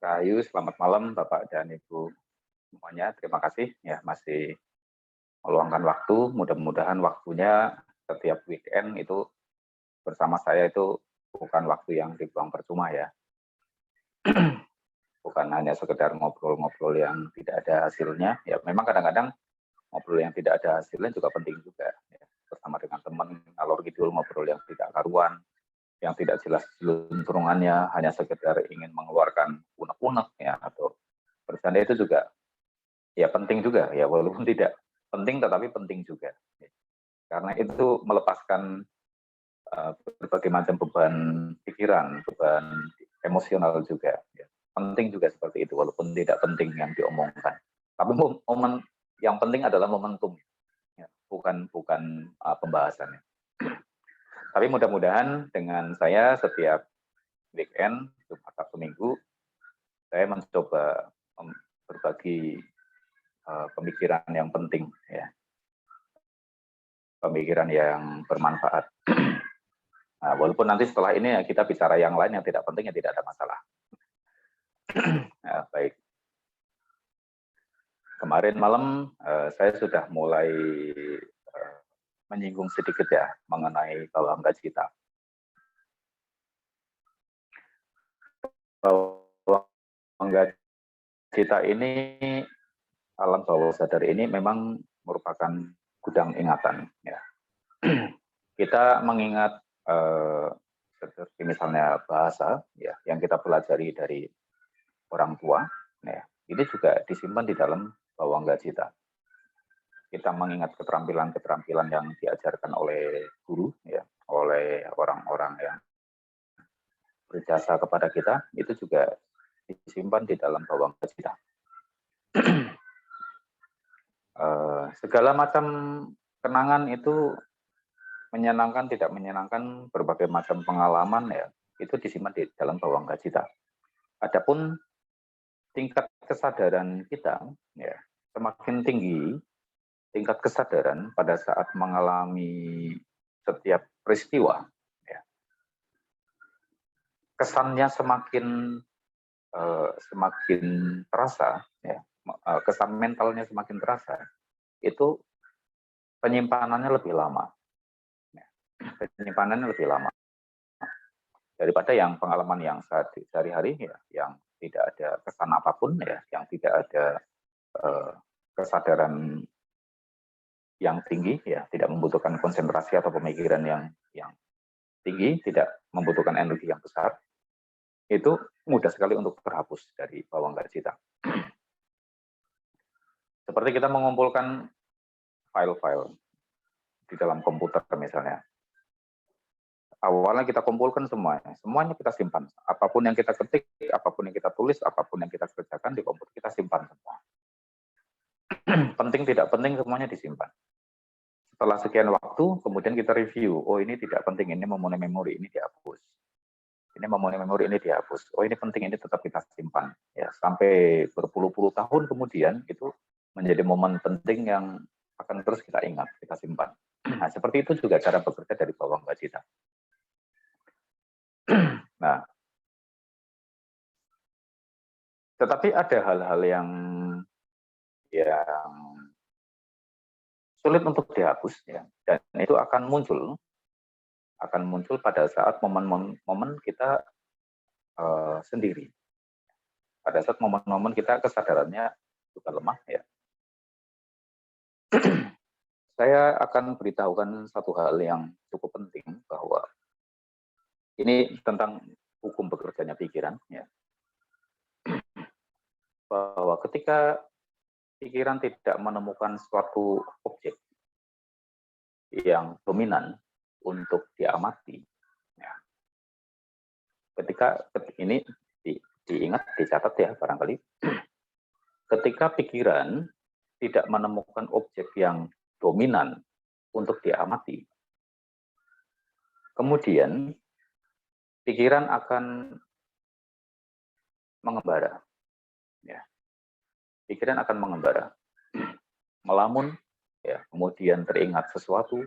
Rahayu, selamat malam Bapak dan Ibu semuanya. Terima kasih ya masih meluangkan waktu. Mudah-mudahan waktunya setiap weekend itu bersama saya itu bukan waktu yang dibuang percuma ya. Bukan hanya sekedar ngobrol-ngobrol yang tidak ada hasilnya. Ya memang kadang-kadang ngobrol yang tidak ada hasilnya juga penting juga. Ya. Bersama dengan teman ngalor ngidul ngobrol yang tidak karuan, yang tidak jelas juntrungannya, hanya sekedar ingin mengeluarkan unek-unek ya atau bercanda itu juga ya penting juga ya, walaupun tidak penting tetapi penting juga. Karena itu melepaskan berbagai macam beban pikiran, beban emosional juga. Ya. Penting juga seperti itu, walaupun tidak penting yang diomongkan. Tapi momen yang penting adalah momentum, ya. bukan pembahasannya. Tapi mudah-mudahan dengan saya setiap weekend, Jumat Sabtu Minggu, saya mencoba berbagi pemikiran yang penting, ya, pemikiran yang bermanfaat. Nah, walaupun nanti setelah ini ya kita bicara yang lain yang tidak penting, ya tidak ada masalah. Nah, baik. Kemarin malam saya sudah mulai menyinggung sedikit ya mengenai bawah cita. Bawah cita ini, alam bawah sadar ini memang merupakan gudang ingatan. Ya. Kita mengingat seperti misalnya bahasa ya yang kita pelajari dari orang tua, ya, ini juga disimpan di dalam bawah cita. Kita mengingat keterampilan-keterampilan yang diajarkan oleh guru, ya, oleh orang-orang yang berjasa kepada kita, itu juga disimpan di dalam bawah cita. Segala macam kenangan itu menyenangkan, tidak menyenangkan, berbagai macam pengalaman ya, itu disimpan di dalam bawah cita. Adapun tingkat kesadaran kita, ya, semakin tinggi tingkat kesadaran pada saat mengalami setiap peristiwa, ya, kesannya semakin terasa, ya, kesan mentalnya semakin terasa, itu penyimpanannya lebih lama, ya, penyimpanannya lebih lama daripada yang pengalaman yang sehari-hari, ya, yang tidak ada kesan apapun, ya, yang tidak ada kesadaran yang tinggi, ya, tidak membutuhkan konsentrasi atau pemikiran yang tinggi, tidak membutuhkan energi yang besar, itu mudah sekali untuk terhapus dari bawah cita. Seperti kita mengumpulkan file-file di dalam komputer misalnya. Awalnya kita kumpulkan semuanya kita simpan. Apapun yang kita ketik, apapun yang kita tulis, apapun yang kita kerjakan di komputer kita simpan semua. Penting tidak penting semuanya disimpan. Setelah sekian waktu, kemudian kita review. Oh ini tidak penting, ini memenuhi memori, ini dihapus. Ini memenuhi memori, ini dihapus. Oh ini penting, ini tetap kita simpan. Ya, sampai berpuluh-puluh tahun kemudian itu menjadi momen penting yang akan terus kita ingat, kita simpan. Nah seperti itu juga cara bekerja dari bawah cita. Nah, tetapi ada hal-hal yang sulit untuk dihapus, ya, dan itu akan muncul pada saat momen-momen kita sendiri, pada saat momen-momen kita kesadarannya juga lemah, ya. Saya akan beritahukan satu hal yang cukup penting, bahwa ini tentang hukum bekerjanya pikiran, ya. Bahwa ketika pikiran tidak menemukan suatu objek yang dominan untuk diamati, ya. Ketika ini diingat, dicatat ya barangkali, ketika pikiran tidak menemukan objek yang dominan untuk diamati, kemudian pikiran akan mengembara, ya. Pikiran akan mengembara, melamun, ya, kemudian teringat sesuatu,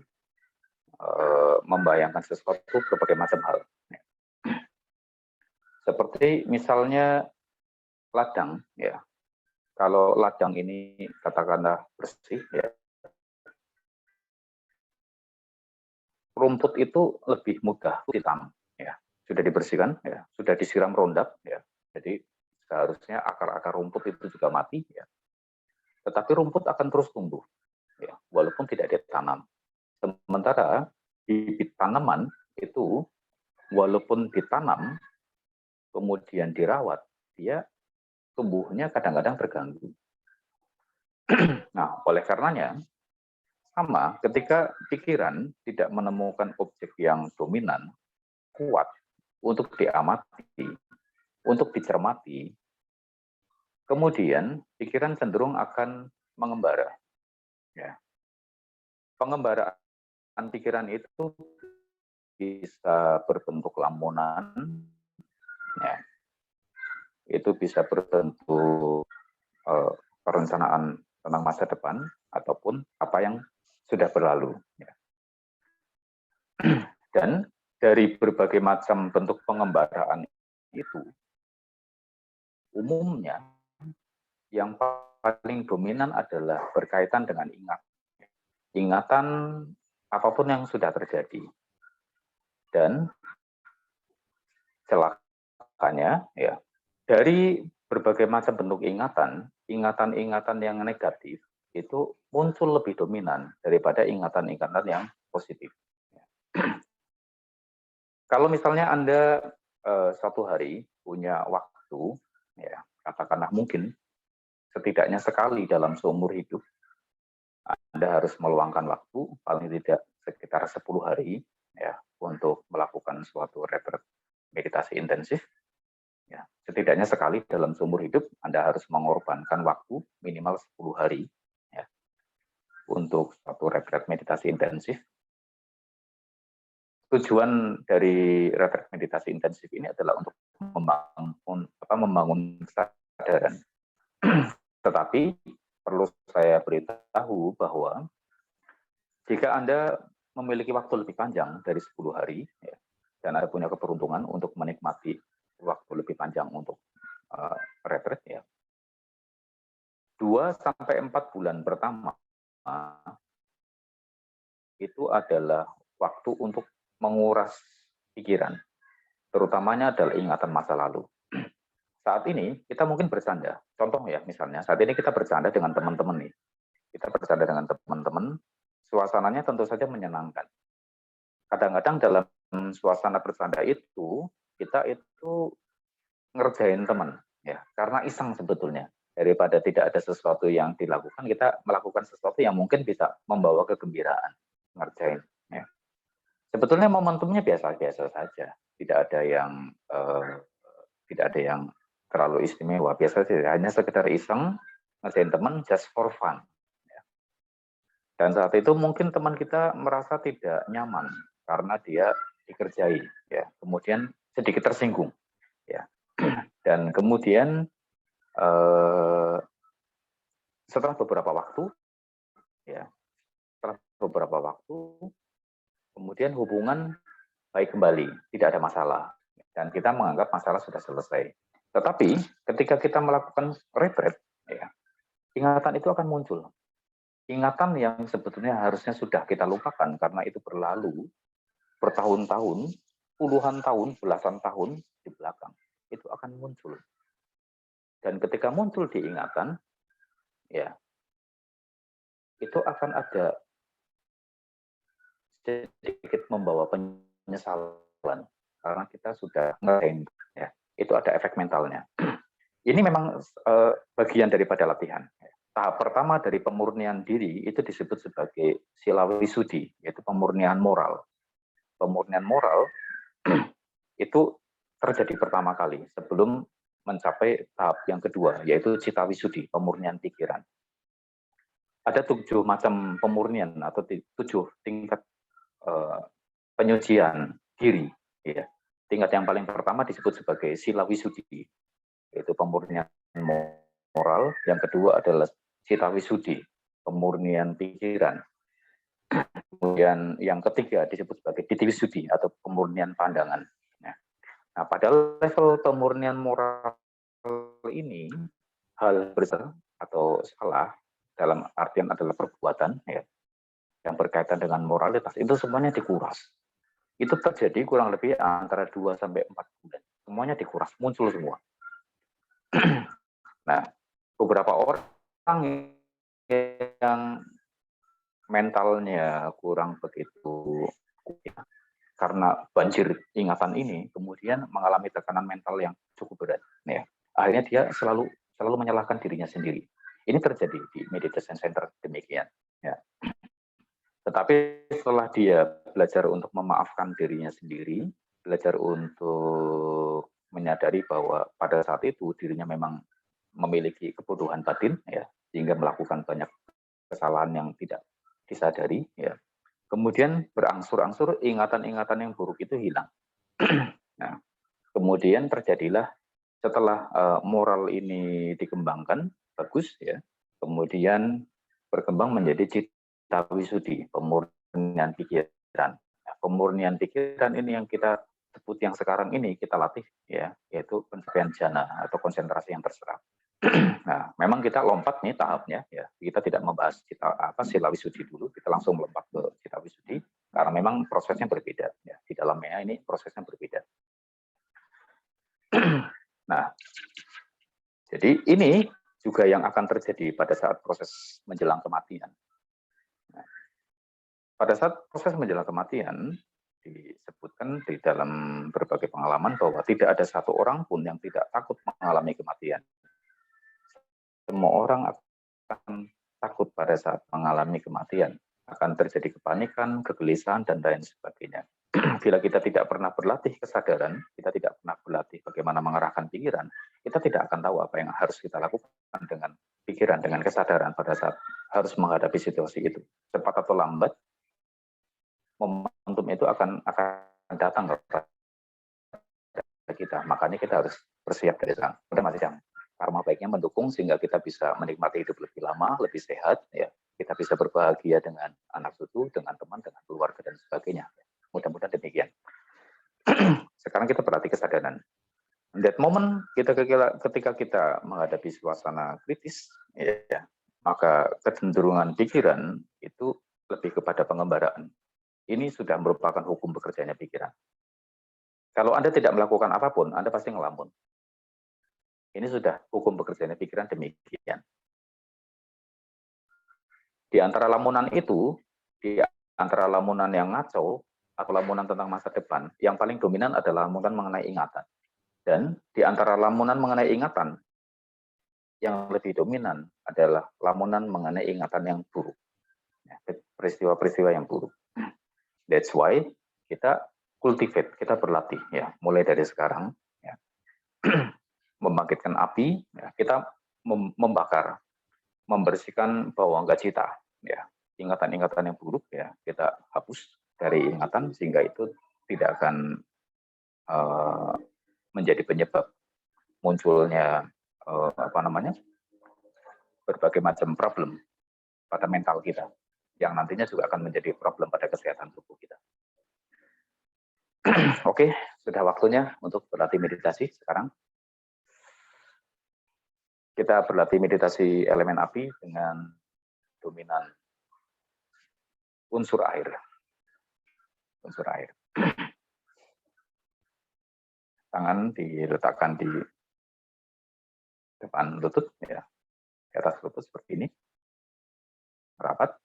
membayangkan sesuatu, berbagai macam hal. Ya. Seperti misalnya ladang, ya. Kalau ladang ini katakanlah bersih, ya, rumput itu lebih mudah ditanam, ya. Sudah dibersihkan, ya, sudah disiram Roundup, ya. Jadi seharusnya akar-akar rumput itu juga mati, ya. Tetapi rumput akan terus tumbuh, ya, walaupun tidak ditanam. Sementara bibit tanaman itu walaupun ditanam kemudian dirawat, dia tumbuhnya kadang-kadang terganggu. Nah, oleh karenanya sama ketika pikiran tidak menemukan objek yang dominan, kuat untuk diamati, untuk dicermati, kemudian pikiran cenderung akan mengembara. Ya. Pengembaraan pikiran itu bisa berbentuk lamunan, ya. Itu bisa berbentuk perencanaan tentang masa depan ataupun apa yang sudah berlalu. Ya. Dan dari berbagai macam bentuk pengembaraan itu, umumnya yang paling dominan adalah berkaitan dengan ingatan apapun yang sudah terjadi. Dan celakanya, ya, dari berbagai macam bentuk ingatan-ingatan yang negatif itu muncul lebih dominan daripada ingatan-ingatan yang positif. Kalau misalnya Anda suatu hari punya waktu, ya, katakanlah mungkin setidaknya sekali dalam seumur hidup, Anda harus meluangkan waktu paling tidak sekitar 10 hari, ya, untuk melakukan suatu retret meditasi intensif. Ya, setidaknya sekali dalam seumur hidup Anda harus mengorbankan waktu minimal 10 hari, ya, untuk suatu retret meditasi intensif. Tujuan dari retret meditasi intensif ini adalah untuk membangun kesadaran. Tetapi perlu saya beritahu bahwa jika Anda memiliki waktu lebih panjang dari 10 hari, ya, dan Anda punya keberuntungan untuk menikmati waktu lebih panjang untuk retret, ya, 2-4 bulan pertama itu adalah waktu untuk menguras pikiran, terutamanya adalah ingatan masa lalu. Saat ini kita mungkin bercanda, contoh ya, misalnya saat ini kita bercanda dengan teman-teman nih, kita bercanda dengan teman-teman, suasananya tentu saja menyenangkan. Kadang-kadang dalam suasana bercanda itu, kita itu ngerjain teman, ya, karena iseng sebetulnya. Daripada tidak ada sesuatu yang dilakukan, kita melakukan sesuatu yang mungkin bisa membawa kegembiraan, ngerjain. Ya. Sebetulnya momentumnya biasa-biasa saja, tidak ada yang terlalu istimewa, biasa saja, hanya sekedar iseng ngerjain teman just for fun. Ya. Dan saat itu mungkin teman kita merasa tidak nyaman karena dia dikerjai, ya, kemudian sedikit tersinggung, ya. Dan kemudian setelah beberapa waktu, ya, kemudian hubungan baik kembali, tidak ada masalah, dan kita menganggap masalah sudah selesai. Tetapi ketika kita melakukan retret, ya, ingatan itu akan muncul. Ingatan yang sebetulnya harusnya sudah kita lupakan karena itu berlalu bertahun-tahun, puluhan tahun, belasan tahun di belakang, itu akan muncul. Dan ketika muncul di ingatan, ya, itu akan ada sedikit membawa penyesalan karena kita sudah ngerain, ya, itu ada efek mentalnya. Ini memang bagian daripada latihan. Tahap pertama dari pemurnian diri itu disebut sebagai sila wisudi, yaitu pemurnian moral. Pemurnian moral itu terjadi pertama kali sebelum mencapai tahap yang kedua, yaitu cita wisudi, pemurnian pikiran. Ada 7 macam pemurnian atau 7 tingkat penyucian diri. Ya. Tingkat yang paling pertama disebut sebagai sila wisudi, yaitu pemurnian moral. Yang kedua adalah cita wisudi, pemurnian pikiran. Kemudian yang ketiga disebut sebagai titi wisudi atau pemurnian pandangan. Nah, pada level pemurnian moral ini, hal besar atau salah dalam artian adalah perbuatan ya, yang berkaitan dengan moralitas itu semuanya dikuras. Itu terjadi kurang lebih antara 2 sampai 4 bulan. Semuanya dikuras, muncul semua. Nah, beberapa orang yang mentalnya kurang begitu ya, karena banjir ingatan ini kemudian mengalami tekanan mental yang cukup berat ya. Akhirnya dia selalu menyalahkan dirinya sendiri. Ini terjadi di meditation center demikian ya. Tetapi setelah dia belajar untuk memaafkan dirinya sendiri, belajar untuk menyadari bahwa pada saat itu dirinya memang memiliki kebutuhan batin ya, sehingga melakukan banyak kesalahan yang tidak disadari ya. Kemudian berangsur-angsur ingatan-ingatan yang buruk itu hilang. Nah, kemudian terjadilah setelah moral ini dikembangkan bagus ya. Kemudian berkembang menjadi cita wisudi, pemurnian pikiran. Nah, pemurnian pikiran ini yang kita sebut yang sekarang ini kita latih ya, yaitu pencapaian jana atau konsentrasi yang terserap. Nah, memang kita lompat nih tahapnya ya. Kita tidak membahas sila wisudi dulu, kita langsung melompat ke cita wisudi karena memang prosesnya berbeda ya. Di dalamnya ini prosesnya berbeda. Nah, jadi ini juga yang akan terjadi pada saat proses menjelang kematian. Nah, pada saat proses menjelang kematian disebutkan di dalam berbagai pengalaman bahwa tidak ada satu orang pun yang tidak takut mengalami kematian. Semua orang akan takut pada saat mengalami kematian, akan terjadi kepanikan, kegelisahan, dan lain sebagainya. Bila kita tidak pernah berlatih kesadaran, kita tidak pernah berlatih bagaimana mengarahkan pikiran, kita tidak akan tahu apa yang harus kita lakukan dengan pikiran, dengan kesadaran pada saat harus menghadapi situasi itu. Cepat atau lambat, momentum itu akan datang kepada kita. Makanya kita harus bersiap dari sekarang. Udah masih jam. Karma baiknya mendukung sehingga kita bisa menikmati hidup lebih lama, lebih sehat, ya. Kita bisa berbahagia dengan anak cucu, dengan teman, dengan keluarga dan sebagainya. Mudah-mudahan demikian. Sekarang kita berlatih kesadaran. In that moment ketika kita menghadapi suasana kritis, ya, maka kecenderungan pikiran itu lebih kepada pengembaraan. Ini sudah merupakan hukum bekerjanya pikiran. Kalau Anda tidak melakukan apapun, Anda pasti ngelamun. Ini sudah hukum bekerjanya pikiran demikian. Di antara lamunan itu, di antara lamunan yang ngaco, atau lamunan tentang masa depan, yang paling dominan adalah lamunan mengenai ingatan. Dan di antara lamunan mengenai ingatan, yang lebih dominan adalah lamunan mengenai ingatan yang buruk. Peristiwa-peristiwa yang buruk. That's why kita cultivate, kita berlatih ya, mulai dari sekarang ya. Membangkitkan api, ya, kita membakar, membersihkan bawang cita ya. Ingatan-ingatan yang buruk ya, kita hapus dari ingatan sehingga itu tidak akan menjadi penyebab munculnya berbagai macam problem pada mental kita yang nantinya juga akan menjadi problem pada kesehatan tubuh kita. Oke, sudah waktunya untuk berlatih meditasi sekarang. Kita berlatih meditasi elemen api dengan dominan unsur air. Unsur air. Tangan diletakkan di depan lutut ya. Di atas lutut seperti ini. Rapat.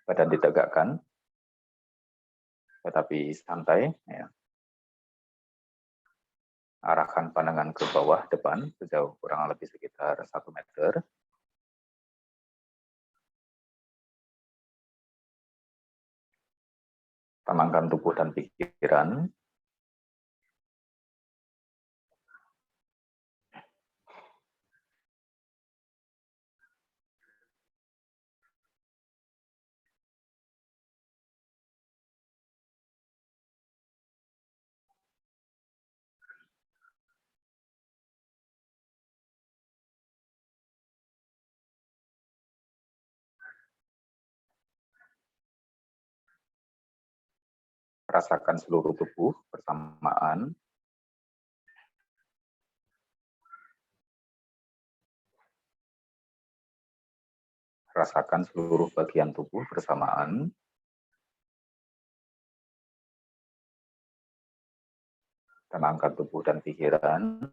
Badan ditegakkan. Tetapi santai ya. Arahkan pandangan ke bawah depan sejauh kurang lebih sekitar 1 meter. Tenangkan tubuh dan pikiran. Rasakan seluruh tubuh bersamaan. Rasakan seluruh bagian tubuh bersamaan. Tenangkan tubuh dan pikiran.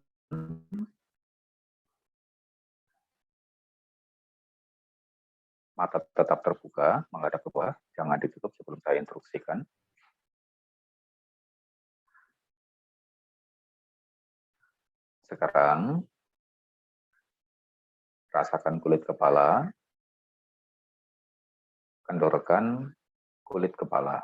Mata tetap terbuka, menghadap ke bawah, jangan ditutup sebelum saya instruksikan. Sekarang, rasakan kulit kepala, kendorkan kulit kepala.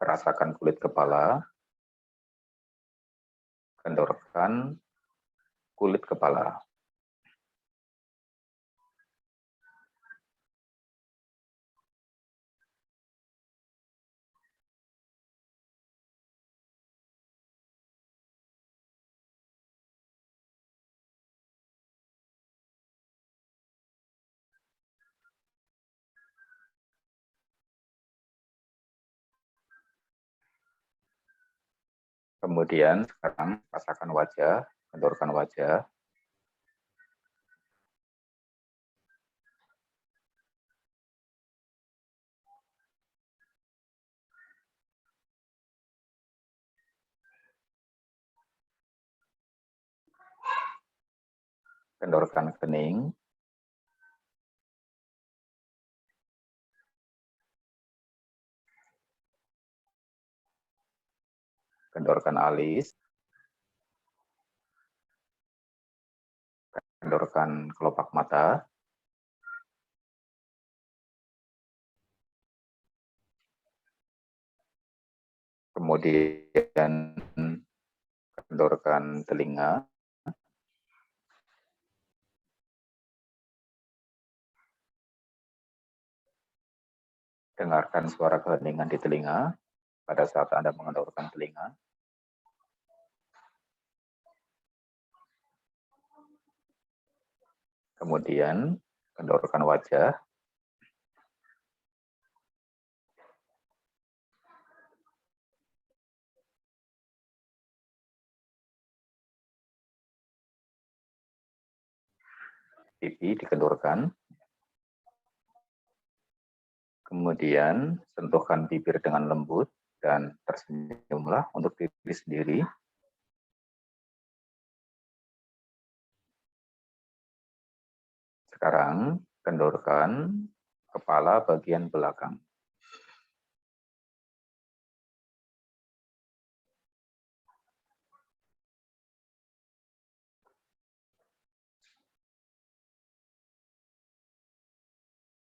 Rasakan kulit kepala, kendorkan kulit kepala. Kemudian sekarang rasakan wajah, kendorkan wajah. Kendorkan kening. Kendorkan alis. Kendorkan kelopak mata. Kemudian kendorkan telinga. Dengarkan suara keheningan di telinga pada saat Anda mengendorkan telinga. Kemudian kendorkan wajah. Pipi dikendorkan. Kemudian sentuhkan bibir dengan lembut dan tersenyumlah untuk diri sendiri. Sekarang kendorkan kepala bagian belakang.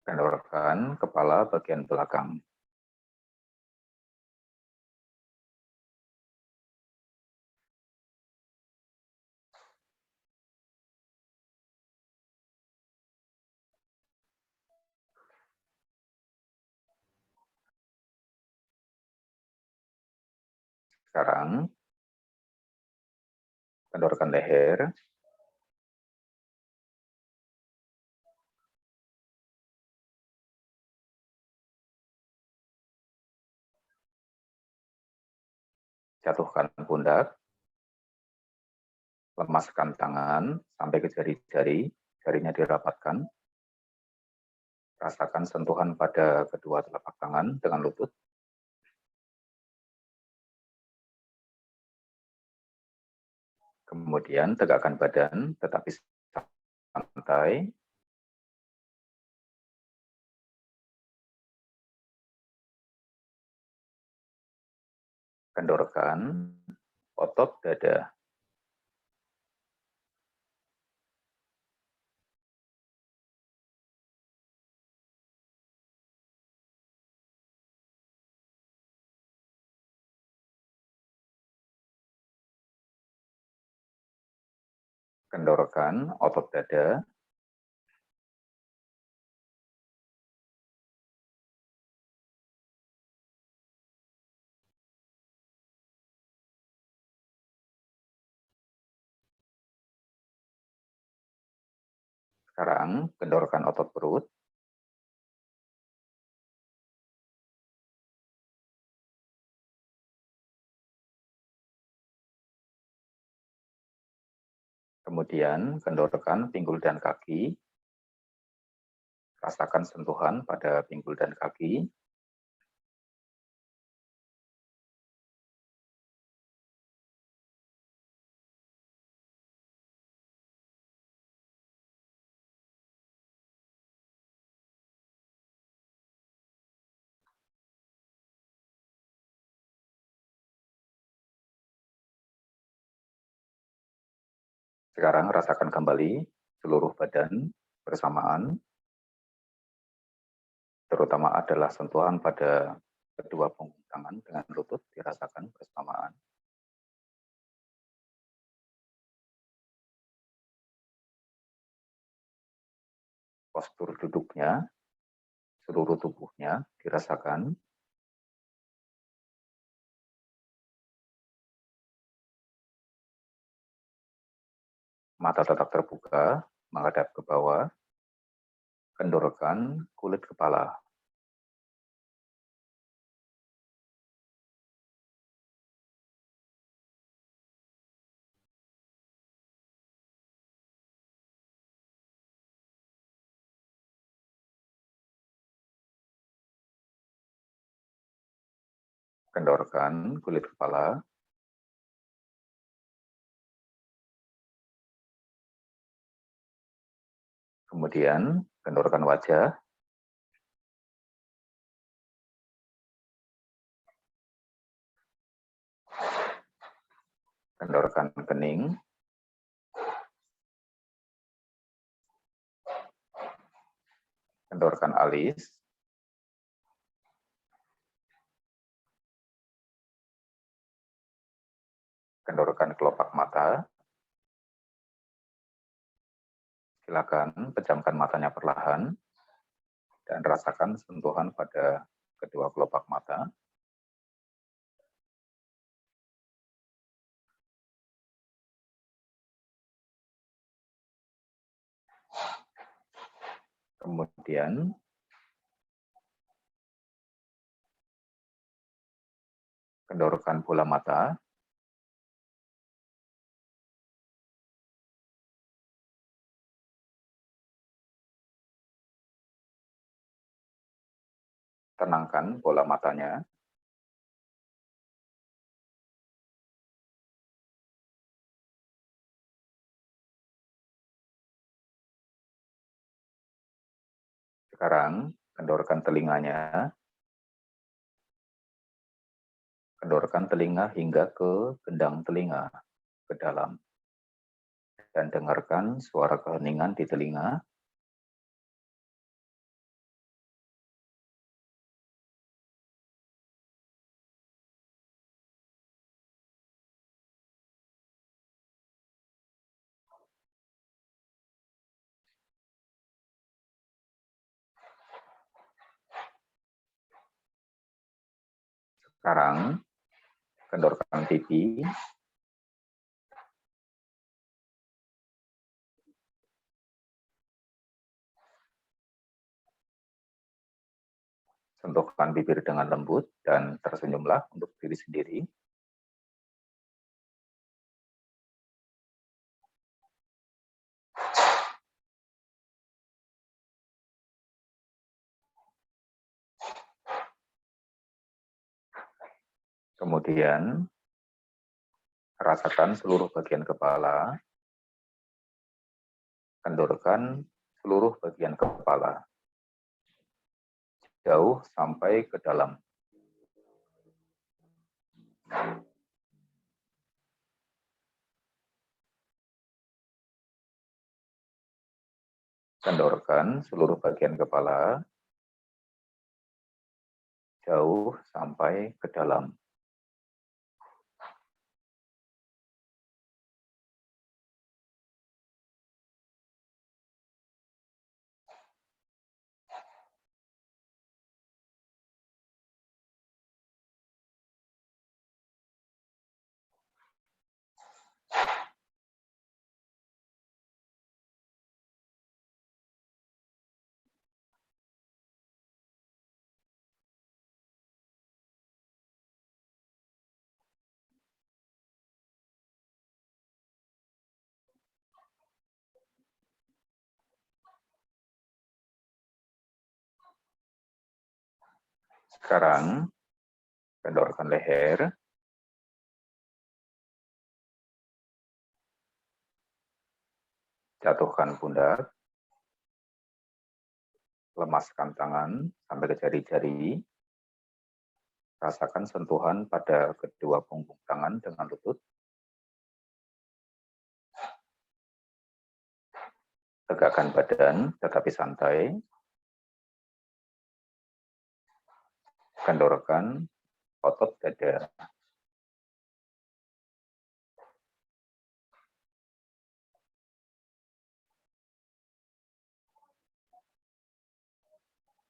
Kendorkan kepala bagian belakang. Sekarang kendorkan leher. Jatuhkan pundak. Lemaskan tangan sampai ke jari-jari, jarinya dirapatkan. Rasakan sentuhan pada kedua telapak tangan dengan lutut. Kemudian tegakkan badan, tetapi santai. Kendorkan otot dada. Kendorkan otot dada. Sekarang kendorkan otot perut. Kemudian kendorkan pinggul dan kaki. Rasakan sentuhan pada pinggul dan kaki. Sekarang rasakan kembali seluruh badan bersamaan, terutama adalah sentuhan pada kedua punggung tangan dengan lutut dirasakan bersamaan. Postur duduknya, seluruh tubuhnya dirasakan. Mata tetap terbuka, menghadap ke bawah. Kendorkan kulit kepala. Kendorkan kulit kepala. Kemudian kendorkan wajah. Kendorkan kening. Kendorkan alis. Kendorkan kelopak mata. Silakan pejamkan matanya perlahan dan rasakan sentuhan pada kedua kelopak mata. Kemudian kendorkan bola mata. Tenangkan bola matanya. Sekarang kendorkan telinganya. Kendorkan telinga hingga ke gendang telinga, ke dalam. Dan dengarkan suara keheningan di telinga. Sekarang kendorkan pipi. Sentuhkan bibir dengan lembut dan tersenyumlah untuk diri sendiri. Kemudian rasakan seluruh bagian kepala. Kendorkan seluruh bagian kepala. Jauh sampai ke dalam. Kendorkan seluruh bagian kepala. Jauh sampai ke dalam. Sekarang, kendorkan leher. Jatuhkan pundak. Lemaskan tangan sampai ke jari-jari. Rasakan sentuhan pada kedua punggung tangan dengan lutut. Tegakkan badan, tetapi santai. Kendorkan otot dada.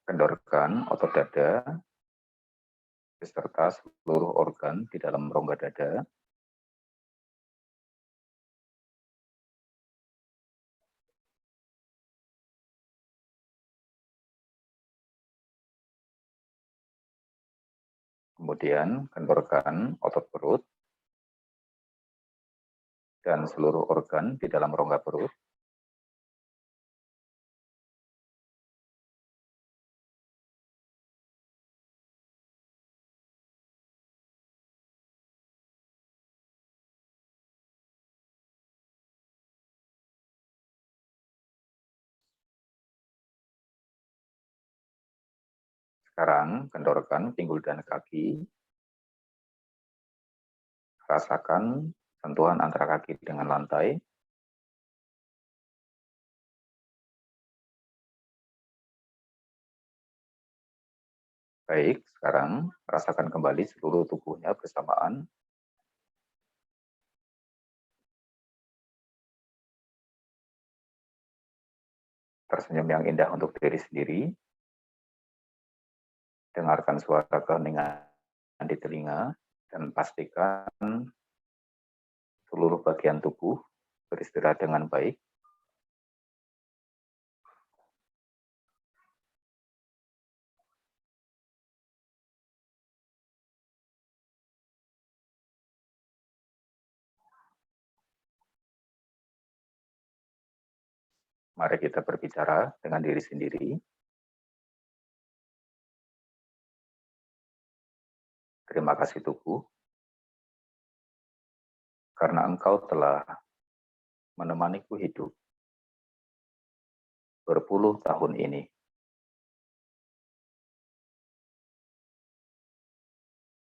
Kendorkan otot dada beserta seluruh organ di dalam rongga dada. Kemudian kendorkan otot perut dan seluruh organ di dalam rongga perut. Sekarang kendorkan pinggul dan kaki. Rasakan sentuhan antara kaki dengan lantai. Baik, sekarang rasakan kembali seluruh tubuhnya bersamaan. Tersenyum yang indah untuk diri sendiri. Dengarkan suara keheningan di telinga dan pastikan seluruh bagian tubuh beristirahat dengan baik. Mari kita berbicara dengan diri sendiri. Terima kasih tubuh, karena engkau telah menemaniku hidup berpuluh tahun ini.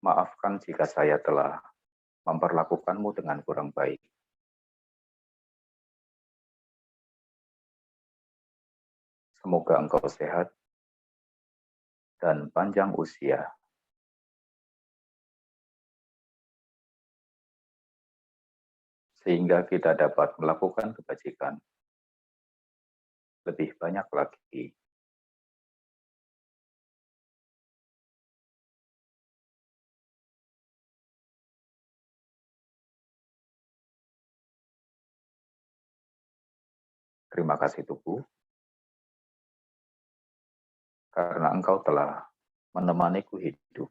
Maafkan jika saya telah memperlakukanmu dengan kurang baik. Semoga engkau sehat dan panjang usia. Sehingga kita dapat melakukan kebajikan lebih banyak lagi. Terima kasih tubuh, karena engkau telah menemaniku hidup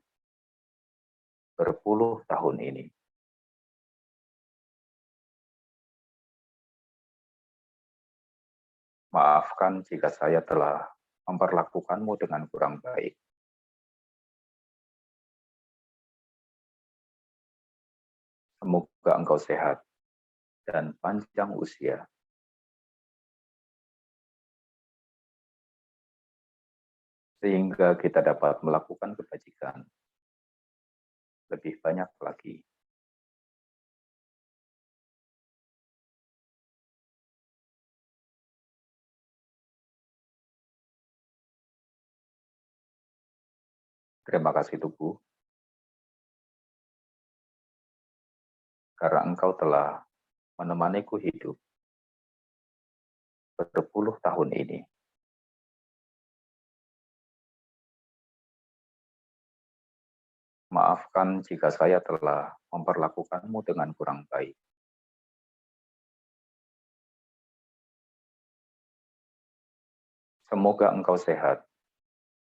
berpuluh tahun ini. Maafkan jika saya telah memperlakukanmu dengan kurang baik. Semoga engkau sehat dan panjang usia. Sehingga kita dapat melakukan kebajikan lebih banyak lagi. Terima kasih tubuh, karena engkau telah menemaniku hidup berpuluh tahun ini. Maafkan jika saya telah memperlakukanmu dengan kurang baik. Semoga engkau sehat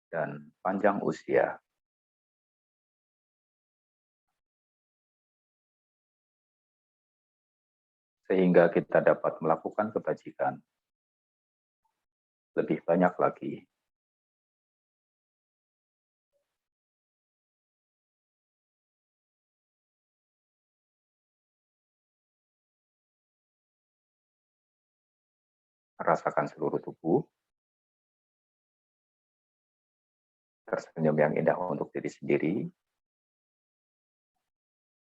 dan panjang usia. Sehingga kita dapat melakukan kebajikan lebih banyak lagi. Rasakan seluruh tubuh. Tersenyum yang indah untuk diri sendiri.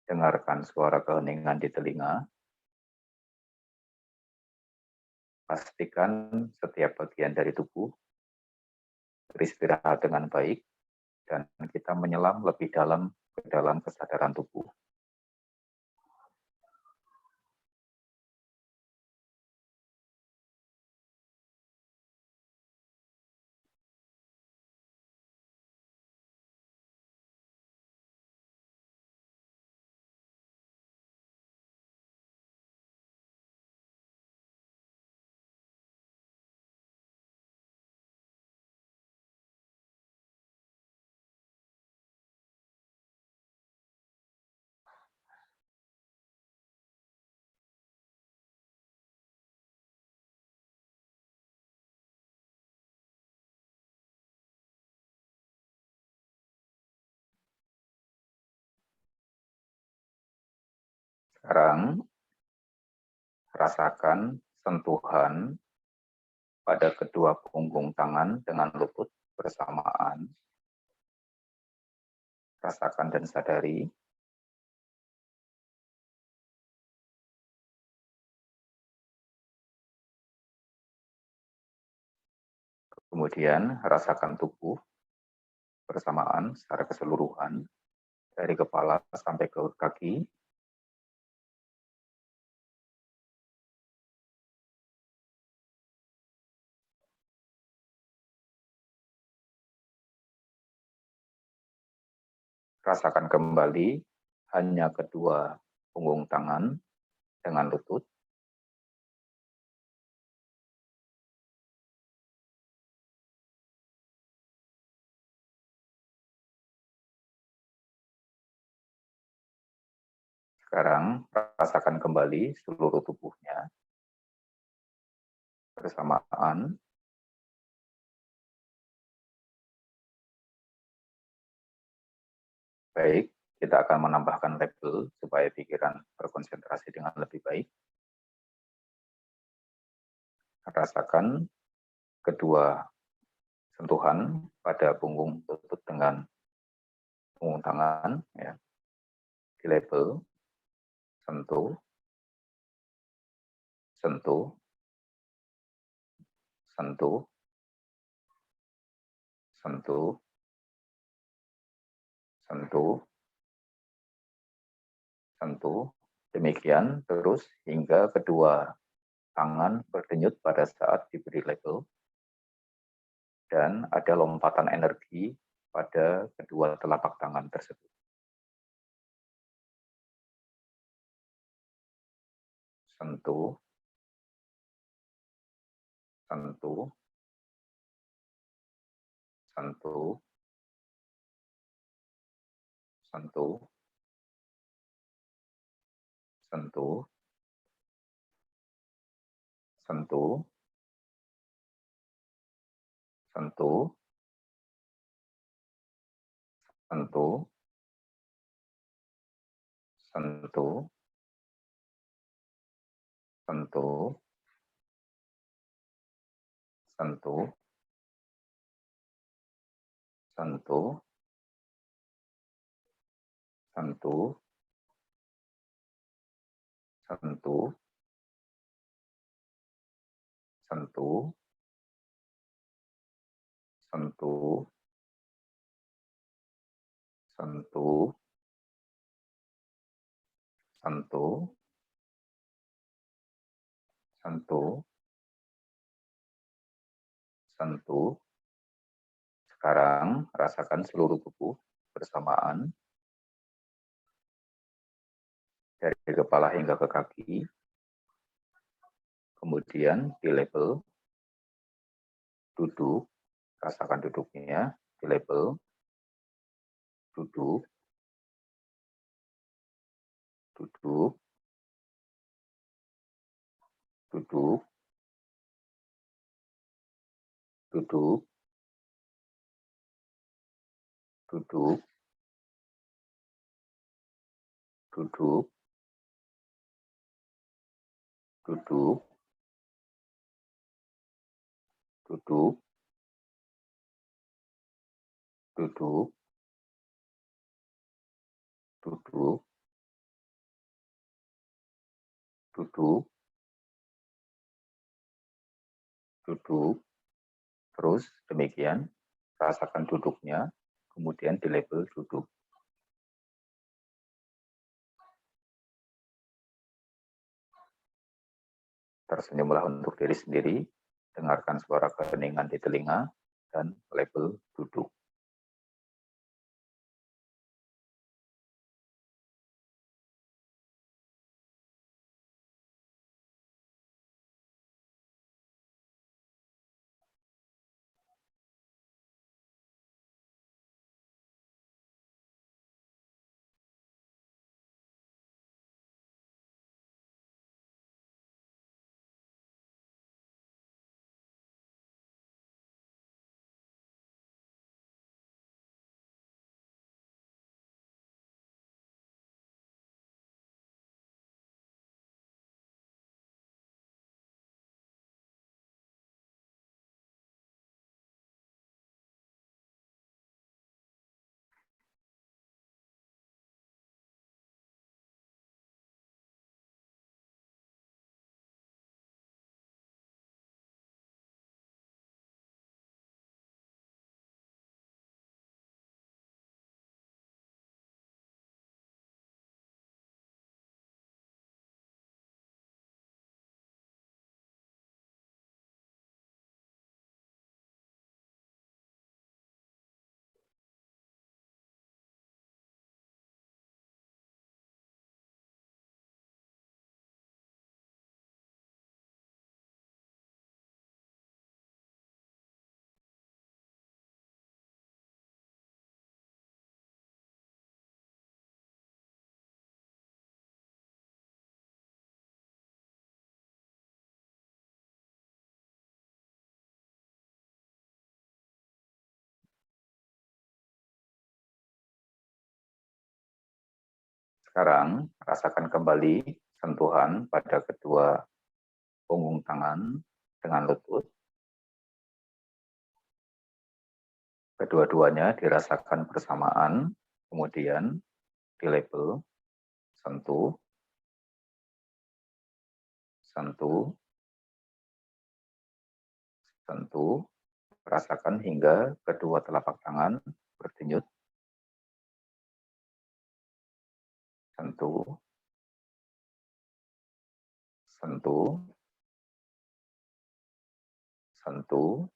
Dengarkan suara keheningan di telinga. Pastikan setiap bagian dari tubuh beristirahat dengan baik dan kita menyelam lebih dalam ke dalam kesadaran tubuh. Sekarang rasakan sentuhan pada kedua punggung tangan dengan lutut bersamaan. Rasakan dan sadari. Kemudian rasakan tubuh bersamaan secara keseluruhan dari kepala sampai ke kaki. Rasakan kembali hanya kedua punggung tangan dengan lutut. Sekarang rasakan kembali seluruh tubuhnya bersamaan. Baik, kita akan menambahkan label supaya pikiran berkonsentrasi dengan lebih baik. Rasakan kedua sentuhan pada punggung lutut dengan punggung tangan, ya. Di label, sentuh, sentuh, sentuh, sentuh, sentuh, sentuh. Demikian terus hingga kedua tangan berdenyut pada saat diberi label. Dan ada lompatan energi pada kedua telapak tangan tersebut. Sentuh, sentuh, sentuh, sentuh, sentuh, sentuh, sentuh, sentuh, sentuh, sentuh, sentuh, sentuh, sentuh, sentuh, sentuh, sentuh, sentuh, sentuh, sentuh, sentuh. Sekarang rasakan seluruh tubuh bersamaan dari kepala hingga ke kaki. Kemudian di label duduk, rasakan duduknya, di label duduk, duduk, duduk, duduk, duduk, duduk, duduk, duduk, duduk, duduk, duduk, duduk, terus demikian, rasakan duduknya, kemudian di label duduk. Tersenyumlah untuk diri sendiri, dengarkan suara keheningan di telinga, dan label duduk. Sekarang, rasakan kembali sentuhan pada kedua punggung tangan dengan lutut. Kedua-duanya dirasakan bersamaan, kemudian di label sentuh, sentuh, sentuh, rasakan hingga kedua telapak tangan berdenyut, sentuh, sentuh, sentuh,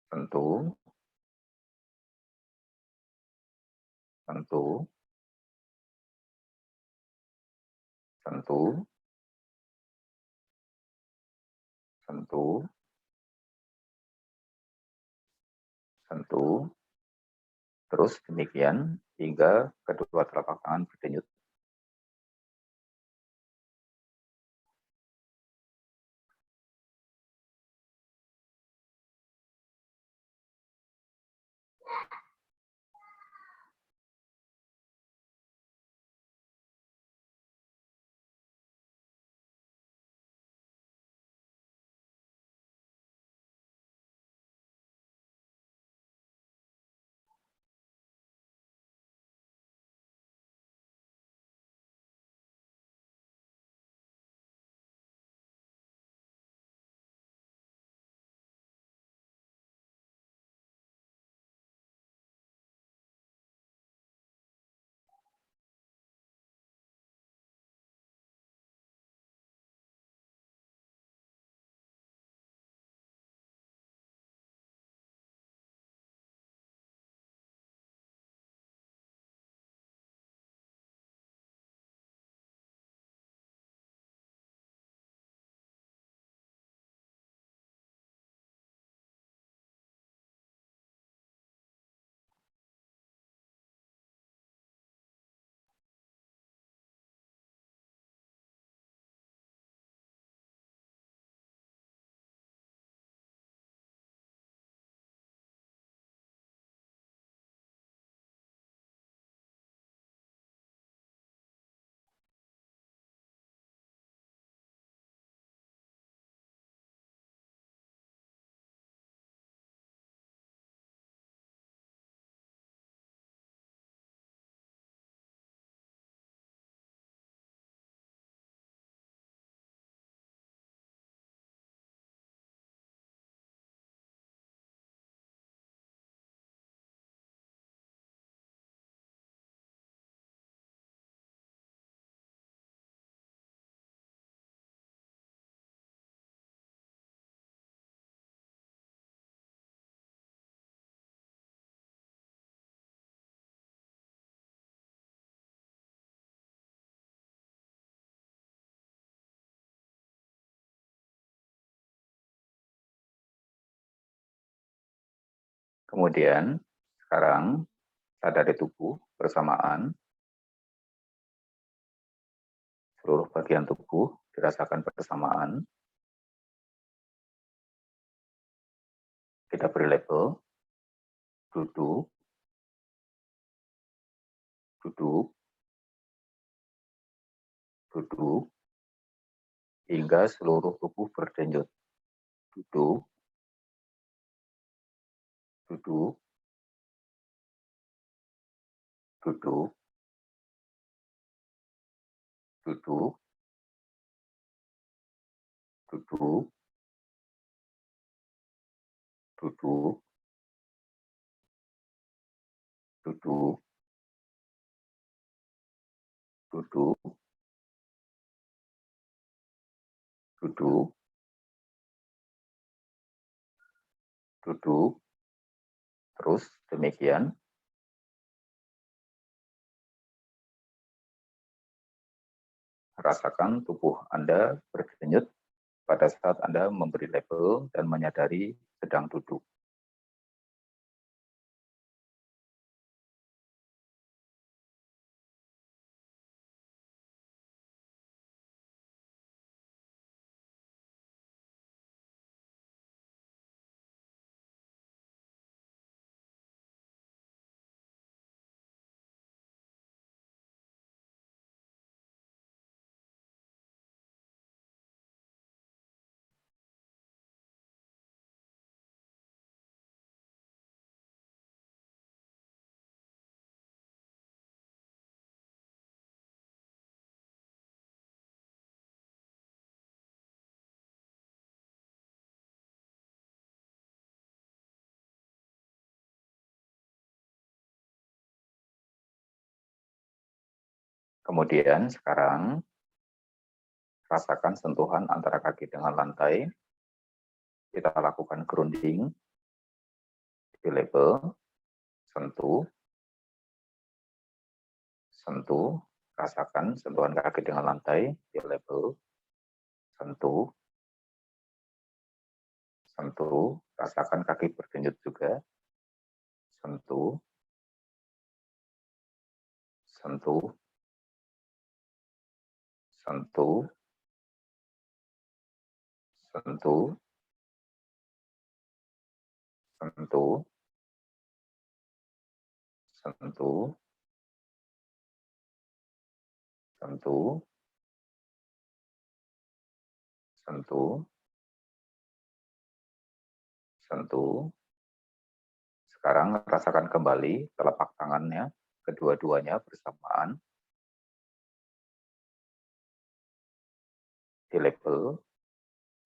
sentuh, sentuh, sentuh, sentuh, sentuh, terus demikian hingga kedua telapak tangan berdenyut. Kemudian sekarang sadari tubuh bersamaan, seluruh bagian tubuh dirasakan bersamaan. Kita beri label, duduk, duduk, duduk, hingga seluruh tubuh berdenyut. Duduk, duduk, duduk, duduk, duduk, duduk, duduk, duduk, duduk, duduk, terus demikian. Rasakan tubuh Anda berdenyut pada saat Anda memberi label dan menyadari sedang duduk. Kemudian sekarang rasakan sentuhan antara kaki dengan lantai. Kita lakukan grounding di label, sentuh, sentuh, rasakan sentuhan kaki dengan lantai di label, sentuh, sentuh, rasakan kaki berdenyut juga, sentuh, sentuh, sentuh, sentuh, sentuh, sentuh, sentuh, sentuh, sentuh. Sekarang rasakan kembali telapak tangannya, kedua-duanya bersamaan. Di label,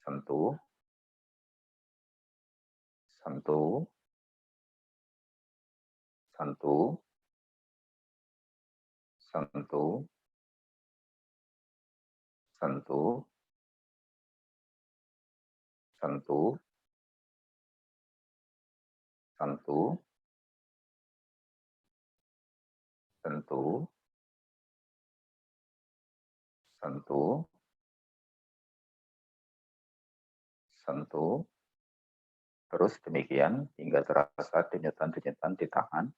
sentuh, sentuh, sentuh, sentuh, sentuh, sentuh, sentuh, sentuh, sentuh, sentuh, terus demikian hingga terasa denyutan-denyutan di tangan.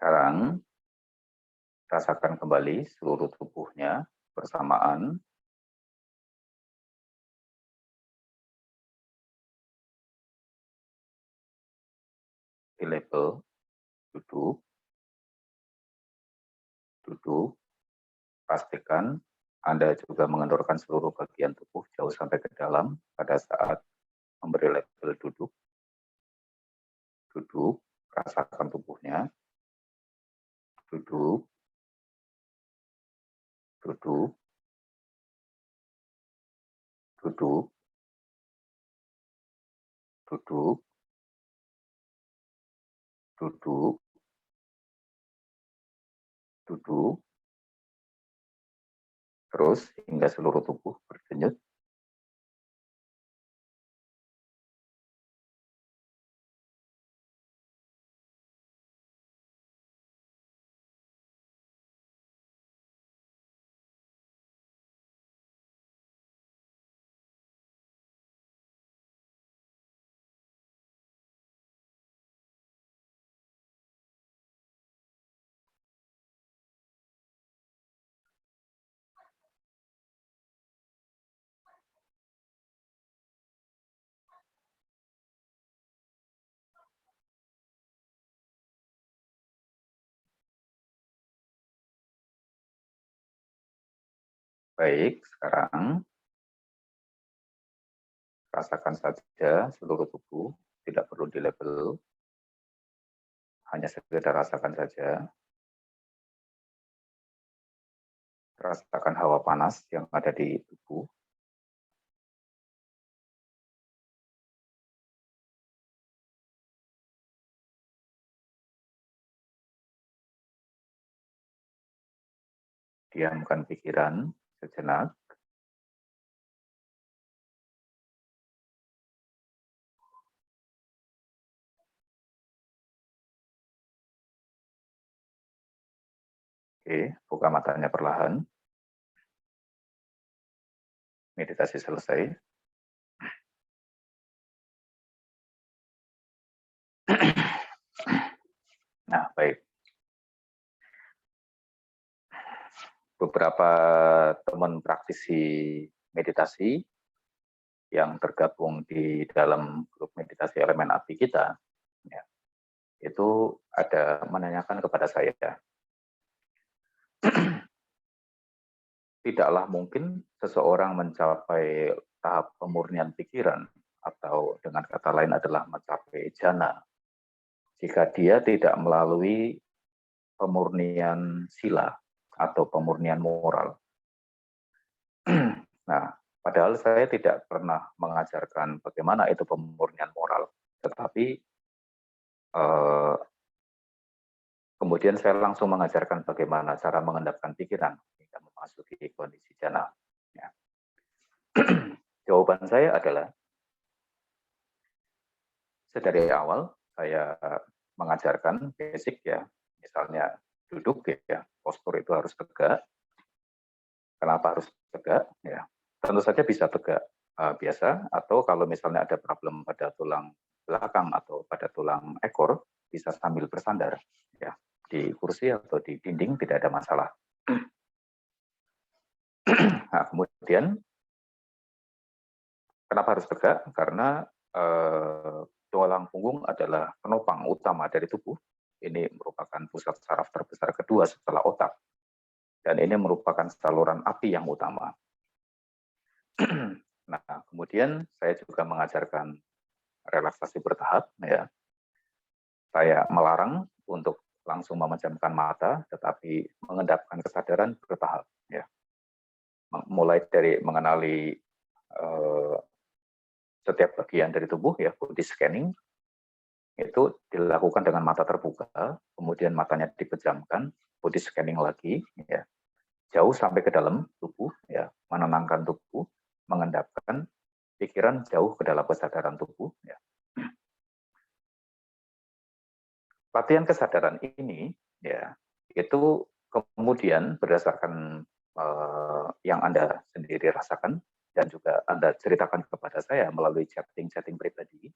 Sekarang rasakan kembali seluruh tubuhnya bersamaan. Di level duduk, duduk. Pastikan Anda juga mengendorkan seluruh bagian tubuh jauh sampai ke dalam pada saat memberi level duduk. Duduk, rasakan tubuhnya. Duduk, duduk, duduk, duduk, duduk, duduk, terus hingga seluruh tubuh berdenyut. Baik, sekarang rasakan saja seluruh tubuh, tidak perlu di level, hanya sekedar rasakan saja. Rasakan hawa panas yang ada di tubuh. Diamkan pikiran sejenak. Oke, buka matanya perlahan. Meditasi selesai. Nah, baik. Beberapa teman praktisi meditasi yang tergabung di dalam grup meditasi elemen api kita, ya, itu ada menanyakan kepada saya, tidaklah mungkin seseorang mencapai tahap pemurnian pikiran atau dengan kata lain adalah mencapai jana jika dia tidak melalui pemurnian sila atau pemurnian moral. Nah, padahal saya tidak pernah mengajarkan bagaimana itu pemurnian moral, tetapi kemudian saya langsung mengajarkan bagaimana cara mengendapkan pikiran hingga memasuki kondisi jana. Ya. Jawaban saya adalah, dari awal saya mengajarkan basic ya, misalnya duduk ya, postur itu harus tegak. Kenapa harus tegak? Ya, tentu saja bisa tegak biasa, atau kalau misalnya ada problem pada tulang belakang atau pada tulang ekor, bisa sambil bersandar ya, di kursi atau di dinding tidak ada masalah. Nah, kemudian kenapa harus tegak? Karena tulang punggung adalah penopang utama dari tubuh. Ini merupakan pusat saraf terbesar kedua setelah otak. Dan ini merupakan saluran api yang utama. Nah, kemudian saya juga mengajarkan relaksasi bertahap. Ya. Saya melarang untuk langsung memejamkan mata, tetapi mengendapkan kesadaran bertahap. Ya. Mulai dari mengenali setiap bagian dari tubuh, ya, body scanning, itu dilakukan dengan mata terbuka, kemudian matanya dipejamkan, body scanning lagi, ya, jauh sampai ke dalam tubuh, ya, menenangkan tubuh, mengendapkan pikiran jauh ke dalam kesadaran tubuh. Ya. Latihan kesadaran ini, ya, itu kemudian berdasarkan yang Anda sendiri rasakan dan juga Anda ceritakan kepada saya melalui chatting pribadi,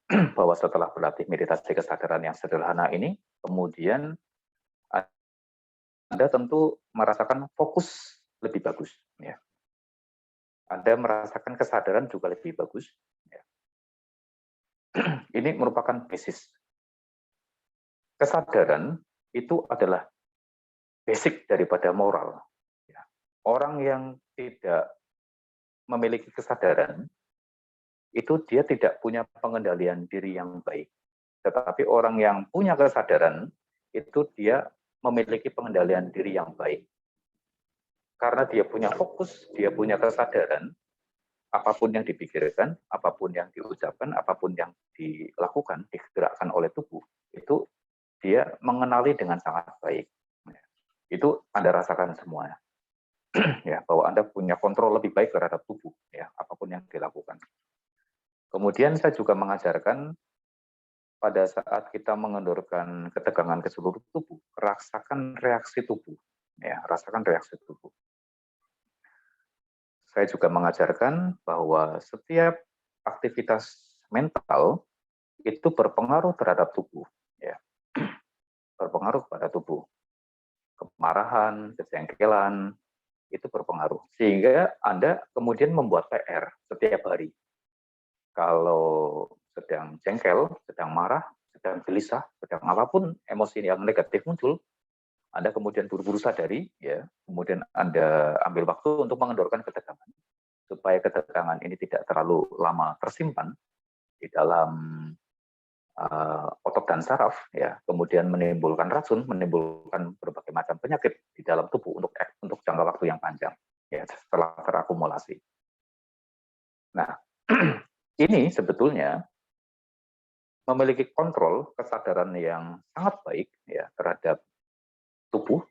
bahwa setelah berlatih meditasi kesadaran yang sederhana ini, kemudian Anda tentu merasakan fokus lebih bagus. Ya. Anda merasakan kesadaran juga lebih bagus. Ya. Ini merupakan basis. Kesadaran itu adalah basic daripada moral. Ya. Orang yang tidak memiliki kesadaran, itu dia tidak punya pengendalian diri yang baik. Tetapi orang yang punya kesadaran, itu dia memiliki pengendalian diri yang baik. Karena dia punya fokus, dia punya kesadaran, apapun yang dipikirkan, apapun yang diucapkan, apapun yang dilakukan, digerakkan oleh tubuh, itu dia mengenali dengan sangat baik. Itu Anda rasakan semua. Ya, bahwa Anda punya kontrol lebih baik terhadap tubuh, ya, apapun yang dilakukan. Kemudian saya juga mengajarkan pada saat kita mengendorkan ketegangan ke seluruh tubuh, rasakan reaksi tubuh. Ya, rasakan reaksi tubuh. Saya juga mengajarkan bahwa setiap aktivitas mental itu berpengaruh terhadap tubuh, ya. Berpengaruh pada tubuh. Kemarahan, kejengkelan, itu berpengaruh. Sehingga Anda kemudian membuat PR setiap hari. Kalau sedang jengkel, sedang marah, sedang gelisah, sedang apapun emosi yang negatif muncul, Anda kemudian buru-buru sadari, ya, kemudian Anda ambil waktu untuk mengendorkan ketegangan, supaya ketegangan ini tidak terlalu lama tersimpan di dalam otot dan saraf, ya, kemudian menimbulkan racun, menimbulkan berbagai macam penyakit di dalam tubuh untuk jangka waktu yang panjang, ya, setelah terakumulasi. Nah, ini sebetulnya memiliki kontrol kesadaran yang sangat baik, ya, terhadap tubuh,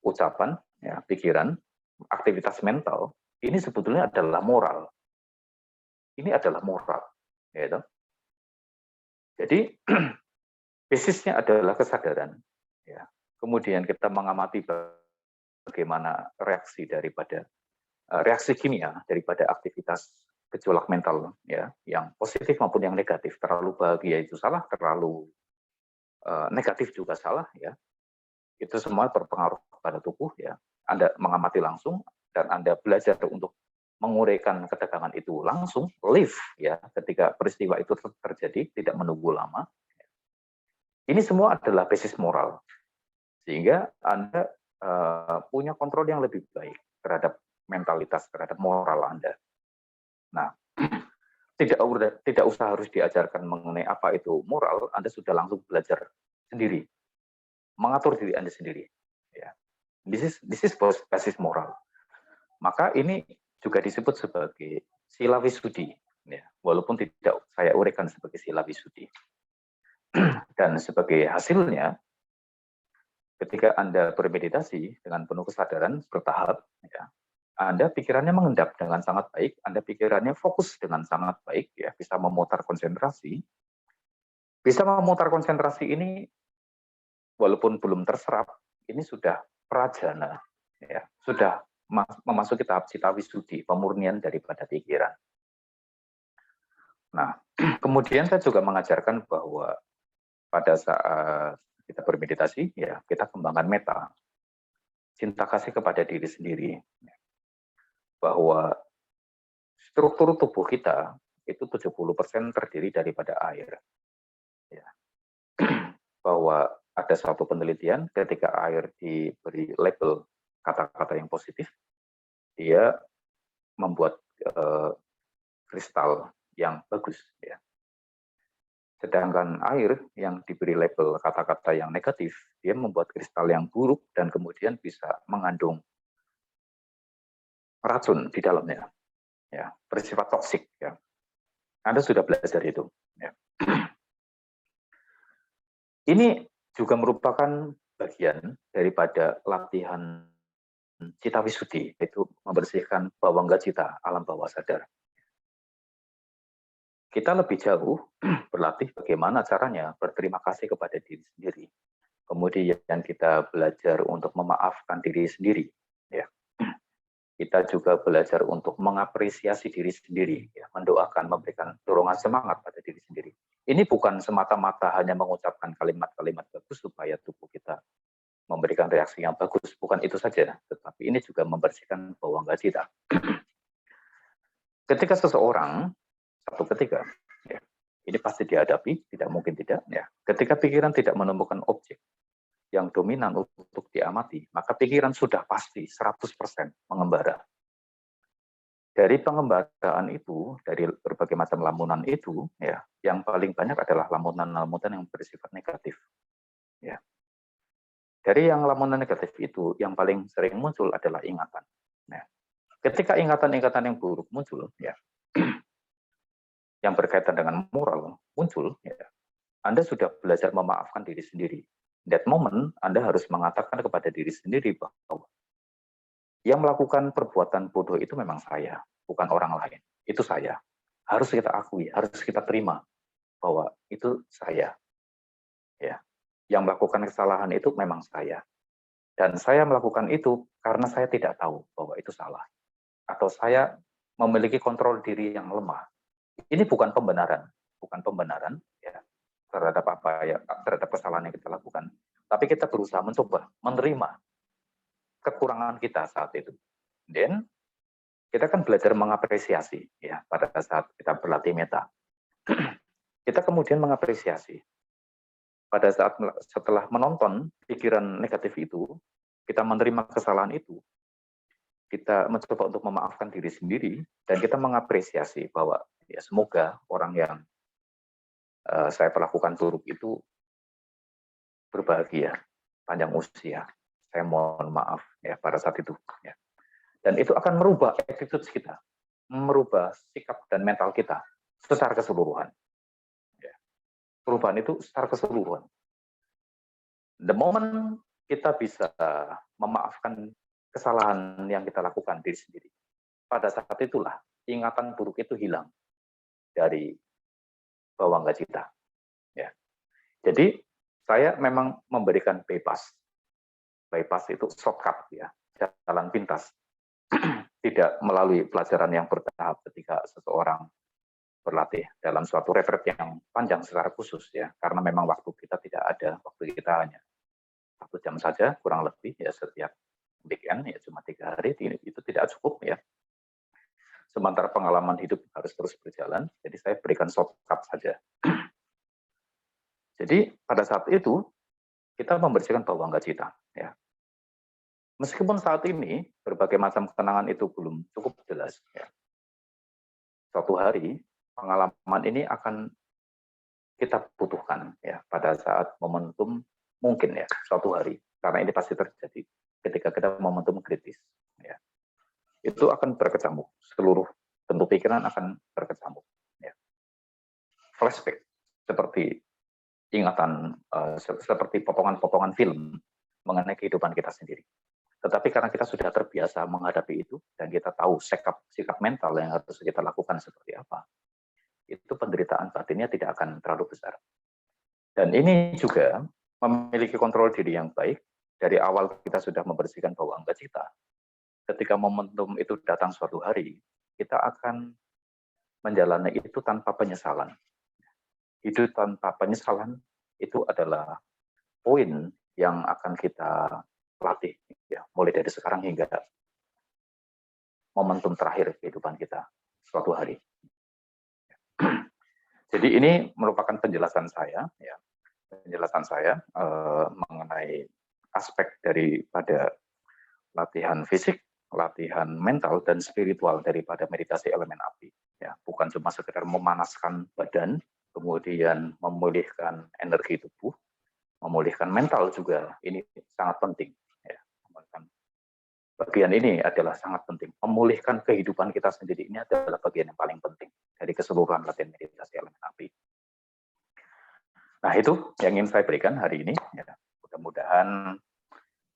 ucapan, ya, pikiran, aktivitas mental. Ini sebetulnya adalah moral. Ini adalah moral, ya. Jadi basisnya adalah kesadaran. Ya. Kemudian kita mengamati bagaimana reaksi daripada reaksi kimia daripada aktivitas gejolak mental, ya, yang positif maupun yang negatif. Terlalu bahagia itu salah, terlalu negatif juga salah, ya. Itu semua berpengaruh pada tubuh, ya. Anda mengamati langsung dan Anda belajar untuk menguraikan ketegangan itu langsung, live, ya, ketika peristiwa itu terjadi, tidak menunggu lama. Ini semua adalah basis moral, sehingga Anda punya kontrol yang lebih baik terhadap mentalitas, terhadap moral Anda. Nah, tidak usah harus diajarkan mengenai apa itu moral, Anda sudah langsung belajar sendiri, mengatur diri Anda sendiri. Ya. This is basis moral. Maka ini juga disebut sebagai sila wisudi, ya, walaupun tidak saya uraikan sebagai sila wisudi. Dan sebagai hasilnya, ketika Anda bermeditasi dengan penuh kesadaran bertahap, ya, Anda pikirannya mengendap dengan sangat baik, Anda pikirannya fokus dengan sangat baik, ya, bisa memutar konsentrasi. Bisa memutar konsentrasi ini, walaupun belum terserap, ini sudah prajana, ya, sudah memasuki tahap cita wisudi, pemurnian daripada pikiran. Nah, kemudian saya juga mengajarkan bahwa pada saat kita bermeditasi, ya, kita kembangkan meta, cinta kasih kepada diri sendiri, bahwa struktur tubuh kita itu 70% terdiri daripada air. Ya. Bahwa ada suatu penelitian ketika air diberi label kata-kata yang positif, dia membuat kristal yang bagus, ya. Sedangkan air yang diberi label kata-kata yang negatif, dia membuat kristal yang buruk dan kemudian bisa mengandung racun di dalamnya, ya, bersifat toksik, ya. Anda sudah belajar itu, ya. Ini juga merupakan bagian daripada latihan cita wisudi, yaitu membersihkan bawangga cita, alam bawah sadar. Kita lebih jauh berlatih bagaimana caranya berterima kasih kepada diri sendiri. Kemudian kita belajar untuk memaafkan diri sendiri, ya. kita juga belajar untuk mengapresiasi diri sendiri, ya, mendoakan, memberikan dorongan semangat pada diri sendiri. Ini bukan semata-mata hanya mengucapkan kalimat-kalimat bagus supaya tubuh kita memberikan reaksi yang bagus, bukan itu saja, tetapi ini juga membersihkan bawah kita. Ketika seseorang, satu ketika, ya, ini pasti dihadapi, tidak mungkin tidak, ya. Ketika pikiran tidak menemukan objek yang dominan untuk diamati, maka pikiran sudah pasti 100% mengembara. Dari pengembaraan itu, dari berbagai macam lamunan itu, ya, yang paling banyak adalah lamunan-lamunan yang bersifat negatif. Ya. Dari yang lamunan negatif itu, yang paling sering muncul adalah ingatan. Nah, ketika ingatan-ingatan yang buruk muncul, ya, yang berkaitan dengan moral muncul, ya, Anda sudah belajar memaafkan diri sendiri. That moment, Anda harus mengatakan kepada diri sendiri bahwa yang melakukan perbuatan bodoh itu memang saya, bukan orang lain. Itu saya. Harus kita akui, harus kita terima bahwa itu saya. Ya. Yang melakukan kesalahan itu memang saya. Dan saya melakukan itu karena saya tidak tahu bahwa itu salah. Atau saya memiliki kontrol diri yang lemah. Ini bukan pembenaran, ya, terhadap apa ya, terhadap kesalahan yang kita lakukan. Tapi kita berusaha mencoba menerima kekurangan kita saat itu. Dan kita kan belajar mengapresiasi, ya, pada saat kita berlatih meta. Kita kemudian mengapresiasi. Pada saat setelah menonton pikiran negatif itu, kita menerima kesalahan itu, kita mencoba untuk memaafkan diri sendiri, dan kita mengapresiasi bahwa ya semoga orang yang saya perlakukan buruk itu berbahagia, panjang usia. Saya mohon maaf ya pada saat itu. Ya. Dan itu akan merubah attitude kita, merubah sikap dan mental kita secara keseluruhan. Ya. Perubahan itu secara keseluruhan. The moment kita bisa memaafkan kesalahan yang kita lakukan diri sendiri, pada saat itulah ingatan buruk itu hilang dari bawah kita. Ya. Jadi saya memang memberikan bypass. Bypass itu shortcut, ya, jalan pintas. Tidak melalui pelajaran yang bertahap ketika seseorang berlatih dalam suatu retreat yang panjang secara khusus, ya, karena memang waktu kita tidak ada, waktu kita hanya 1 jam saja kurang lebih, ya, setiap weekend, ya, cuma 3 hari, itu tidak cukup, ya. Sementara pengalaman hidup harus terus berjalan, jadi saya berikan shortcut saja. Jadi pada saat itu kita membersihkan bawah kita, ya. Meskipun saat ini berbagai macam kenangan itu belum cukup jelas, ya. Suatu hari pengalaman ini akan kita butuhkan, ya, pada saat momentum mungkin, ya, suatu hari, karena ini pasti terjadi ketika kita momentum kritis, ya. Itu akan berkecamuk, seluruh bentuk pikiran akan berkecamuk, ya. Flashback seperti ingatan, seperti potongan-potongan film mengenai kehidupan kita sendiri. Tetapi karena kita sudah terbiasa menghadapi itu dan kita tahu sikap mental yang harus kita lakukan seperti apa, itu penderitaan batinnya tidak akan terlalu besar. Dan ini juga memiliki kontrol diri yang baik. Dari awal kita sudah membersihkan bawah kita. Ketika momentum itu datang suatu hari, kita akan menjalani itu tanpa penyesalan. Hidup tanpa penyesalan itu adalah poin yang akan kita latih, ya, mulai dari sekarang hingga momentum terakhir kehidupan kita suatu hari. Jadi ini merupakan penjelasan saya, ya, mengenai aspek daripada latihan fisik, latihan mental dan spiritual daripada meditasi elemen api. Ya, bukan cuma sekedar memanaskan badan, kemudian memulihkan energi tubuh, memulihkan mental juga, ini sangat penting. Ya. Bagian ini adalah sangat penting. Memulihkan kehidupan kita sendiri ini adalah bagian yang paling penting dari keseluruhan latihan meditasi elemen api. Nah, itu yang ingin saya berikan hari ini. Ya. Mudah-mudahan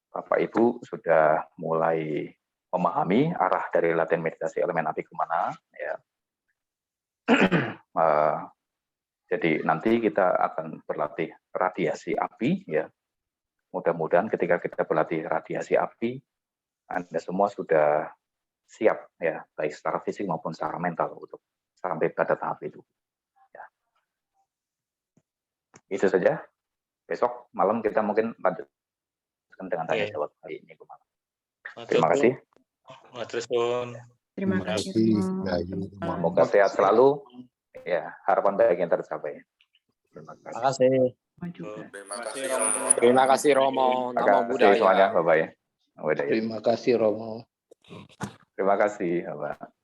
Bapak Ibu sudah mulai memahami arah dari latihan meditasi elemen api kemana. Ya. Jadi nanti kita akan berlatih radiasi api, ya. Mudah-mudahan ketika kita berlatih radiasi api, Anda semua sudah siap ya, baik secara fisik maupun secara mental untuk sampai pada tahap itu. Ya. Itu saja. Besok malam kita mungkin lanjutkan dengan tanya jawab hari ini malam. Terima kasih. Terima kasih. Semoga sehat selalu. Ya, harapan baik yang tercapai. Terima kasih. Terima kasih Romo. Terima kasih semuanya, Bapak ya. Terima kasih Romo. Terima kasih, Bapak.